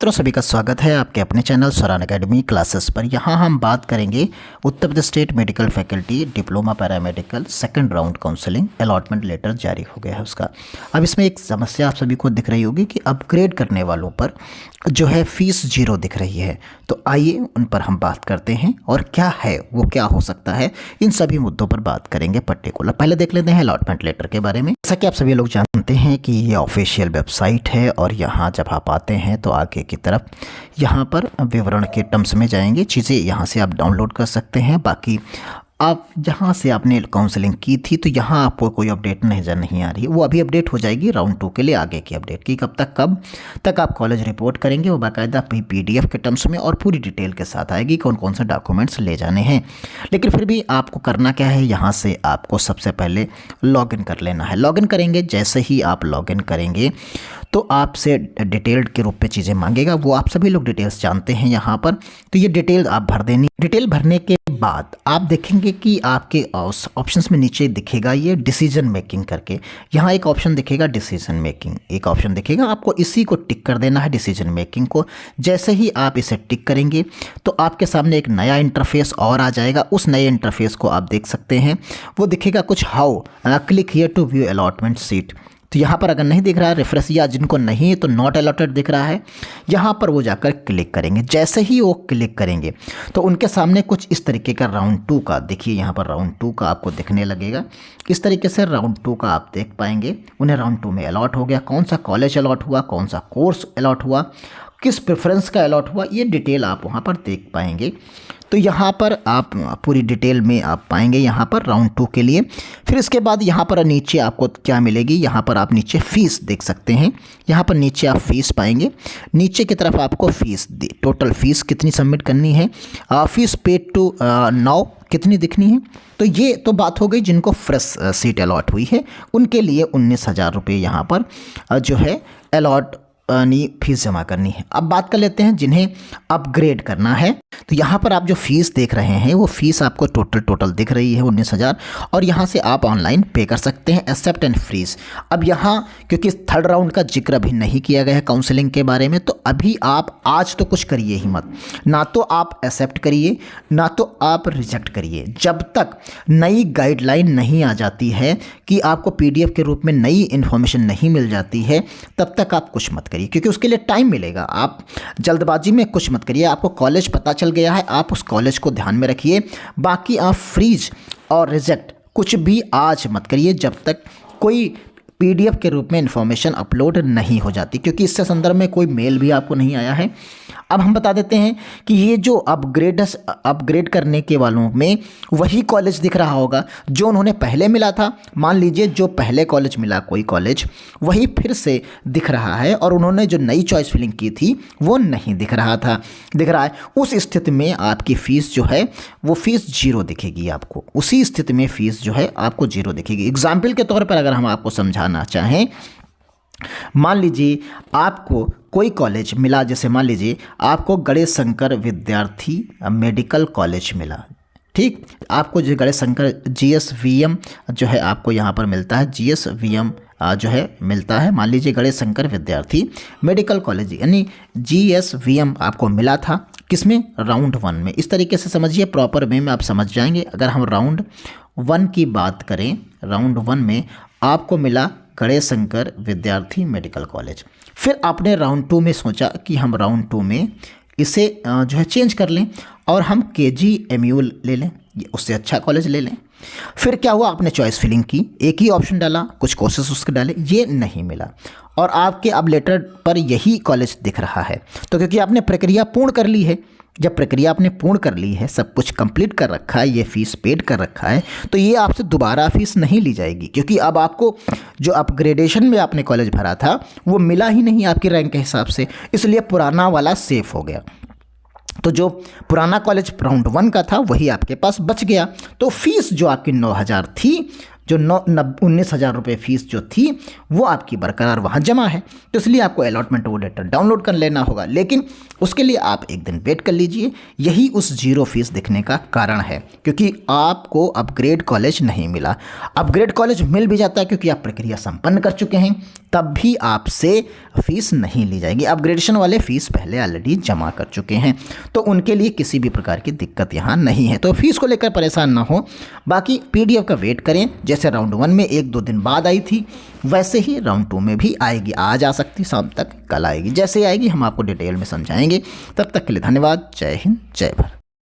मित्रों, सभी का स्वागत है आपके अपने चैनल स्वरान एकेडमी क्लासेस पर। यहाँ हम बात करेंगे Uttar Pradesh state medical faculty diploma paramedical second round counselling allotment letter जारी हो गया है उसका। अब इसमें एक समस्या आप सभी को दिख रही होगी कि अपग्रेड करने वालों पर जो है फीस 0 दिख रही है। तो आइए उन पर हम बात करते हैं और क्या है वो, क्या हो सकता है, इन सभी मुद्दों पर बात करेंगे पर्टिकुलर। पहले देख लेते हैं अलॉटमेंट लेटर के बारे में। जैसा कि आप सभी लोग जानते हैं कि ये ऑफिशियल वेबसाइट है और यहाँ जब आप आते हैं तो आगे की तरफ यहाँ पर विवरण के टर्म्स में जाएंगे, चीज़ें यहाँ से आप डाउनलोड कर सकते हैं। बाकी आप जहाँ से आपने काउंसलिंग की थी तो यहाँ आपको कोई अपडेट नज़र नहीं आ रही है, वो अभी अपडेट हो जाएगी राउंड 2 के लिए आगे की अपडेट की। कब तक आप कॉलेज रिपोर्ट करेंगे वो बाकायदा PDF के टर्म्स में और पूरी डिटेल के साथ आएगी, कौन कौन से डॉक्यूमेंट्स ले जाने हैं। लेकिन फिर भी आपको करना क्या है, यहाँ से आपको सबसे पहले लॉगिन कर लेना है। लॉगिन करेंगे, जैसे ही आप लॉगिन करेंगे तो आपसे डिटेल्ड के रूप में चीज़ें मांगेगा, वो आप सभी लोग डिटेल्स जानते हैं यहाँ पर। तो ये डिटेल आप भर देनी। डिटेल भरने के बाद आप देखेंगे कि आपके ऑप्शंस में नीचे दिखेगा ये डिसीजन मेकिंग करके, यहाँ एक ऑप्शन दिखेगा डिसीजन मेकिंग, एक ऑप्शन दिखेगा, आपको इसी को टिक कर देना है डिसीजन मेकिंग को। जैसे ही आप इसे टिक करेंगे तो आपके सामने एक नया इंटरफेस और आ जाएगा। उस नए इंटरफेस को आप देख सकते हैं, वो दिखेगा कुछ how click here to view allotment seat. तो यहाँ पर अगर नहीं दिख रहा है रिफ्रेश, या जिनको नहीं है तो नॉट अलॉटेड दिख रहा है, यहाँ पर वो जाकर क्लिक करेंगे। जैसे ही वो क्लिक करेंगे तो उनके सामने कुछ इस तरीके का राउंड 2 का, देखिए यहाँ पर राउंड 2 का आपको दिखने लगेगा। इस तरीके से राउंड 2 का आप देख पाएंगे, उन्हें राउंड 2 में अलॉट हो गया। कौन सा कॉलेज अलॉट हुआ, कौन सा कोर्स अलॉट हुआ, किस प्रेफरेंस का अलॉट हुआ, ये डिटेल आप वहाँ पर देख पाएंगे। तो यहाँ पर आप पूरी डिटेल में आप पाएंगे यहाँ पर राउंड 2 के लिए। फिर इसके बाद यहाँ पर नीचे आपको क्या मिलेगी, यहाँ पर आप नीचे फ़ीस देख सकते हैं। यहाँ पर नीचे आप फ़ीस पाएंगे, नीचे की तरफ आपको फ़ीस टोटल फ़ीस कितनी सबमिट करनी है, फ़ीस पेड टू नाउ कितनी दिखनी है। तो ये तो बात हो गई जिनको फ्रेश सीट अलॉट हुई है, उनके लिए 19,000 रुपये यहाँ पर जो है अलॉट फीस जमा करनी है। अब बात कर लेते हैं जिन्हें अपग्रेड करना है। तो यहाँ पर आप जो फीस देख रहे हैं वो फीस आपको टोटल दिख रही है 19,000, और यहाँ से आप ऑनलाइन पे कर सकते हैं, एक्सेप्ट एंड फ्रीज। अब यहाँ क्योंकि थर्ड राउंड का जिक्र अभी नहीं किया गया है काउंसलिंग के बारे में, तो अभी आप आज तो कुछ करिए ही मत, ना तो आप एक्सेप्ट करिए ना तो आप रिजेक्ट करिए। जब तक नई गाइडलाइन नहीं आ जाती है कि आपको PDF के रूप में नई इन्फॉर्मेशन नहीं मिल जाती है, तब तक आप कुछ मत करिए, क्योंकि उसके लिए टाइम मिलेगा। आप जल्दबाजी में कुछ मत करिए। आपको कॉलेज पता चल गया है, आप उस कॉलेज को ध्यान में रखिए। बाकी आप फ्रीज और रिजेक्ट कुछ भी आज मत करिए जब तक कोई PDF के रूप में इंफॉर्मेशन अपलोड नहीं हो जाती, क्योंकि इससे संदर्भ में कोई मेल भी आपको नहीं आया है। अब हम बता देते हैं कि ये जो अपग्रेड करने के वालों में वही कॉलेज दिख रहा होगा जो उन्होंने पहले मिला था। मान लीजिए जो पहले कॉलेज मिला कोई कॉलेज, वही फिर से दिख रहा है, और उन्होंने जो नई चॉइस फिलिंग की थी वो नहीं दिख रहा है। उस स्थिति में आपकी फ़ीस जो है वो फ़ीस 0 दिखेगी आपको। उसी स्थिति में फ़ीस जो है आपको 0 दिखेगी। एग्जाम्पल के तौर पर अगर हम आपको समझाना चाहें, मान लीजिए आपको कोई कॉलेज मिला, जैसे मान लीजिए आपको गणेश शंकर विद्यार्थी मेडिकल कॉलेज मिला, ठीक। आपको जो गणेश शंकर GSVM जो है आपको यहाँ पर मिलता है, GSVM जो है मिलता है। मान लीजिए गणेश शंकर विद्यार्थी मेडिकल कॉलेज यानी GSVM आपको मिला था, किसमें, राउंड 1 में। इस तरीके से समझिए, प्रॉपर वे में आप समझ जाएंगे। अगर हम राउंड 1 की बात करें, राउंड 1 में आपको मिला गणेश शंकर विद्यार्थी मेडिकल कॉलेज। फिर आपने राउंड 2 में सोचा कि हम राउंड 2 में इसे जो है चेंज कर लें और हम KGMU ले लें, उससे अच्छा कॉलेज ले लें। फिर क्या हुआ, आपने चॉइस फिलिंग की, एक ही ऑप्शन डाला, कुछ कोर्सेस उसके डाले, ये नहीं मिला, और आपके अब लेटर पर यही कॉलेज दिख रहा है। तो क्योंकि आपने प्रक्रिया पूर्ण कर ली है, जब प्रक्रिया आपने पूर्ण कर ली है, सब कुछ कंप्लीट कर रखा है, ये फ़ीस पेड कर रखा है, तो ये आपसे दोबारा फ़ीस नहीं ली जाएगी, क्योंकि अब आपको जो अपग्रेडेशन में आपने कॉलेज भरा था वो मिला ही नहीं आपकी रैंक के हिसाब से, इसलिए पुराना वाला सेफ हो गया। तो जो पुराना कॉलेज राउंड 1 का था वही आपके पास बच गया। तो फीस जो आपकी 9,000 थी जो 19,000 रुपये फ़ीस जो थी वो आपकी बरकरार वहाँ जमा है। तो इसलिए आपको अलॉटमेंट वो लेटर डाउनलोड कर लेना होगा, लेकिन उसके लिए आप एक दिन वेट कर लीजिए। यही उस जीरो फीस दिखने का कारण है, क्योंकि आपको अपग्रेड कॉलेज नहीं मिला। अपग्रेड कॉलेज मिल भी जाता है क्योंकि आप प्रक्रिया संपन्न कर चुके हैं, तब भी आपसे फ़ीस नहीं ली जाएगी। अपग्रेडेशन वाले फ़ीस पहले ऑलरेडी जमा कर चुके हैं, तो उनके लिए किसी भी प्रकार की दिक्कत यहाँ नहीं है। तो फ़ीस को लेकर परेशान ना हो। बाकी PDF का वेट करें, जैसे राउंड 1 में 1-2 दिन बाद आई थी वैसे ही राउंड 2 में भी आएगी। आज आ सकती, शाम तक, कल आएगी। जैसे आएगी हम आपको डिटेल में समझाएंगे। तब तक के लिए धन्यवाद। जय हिंद, जय भारत।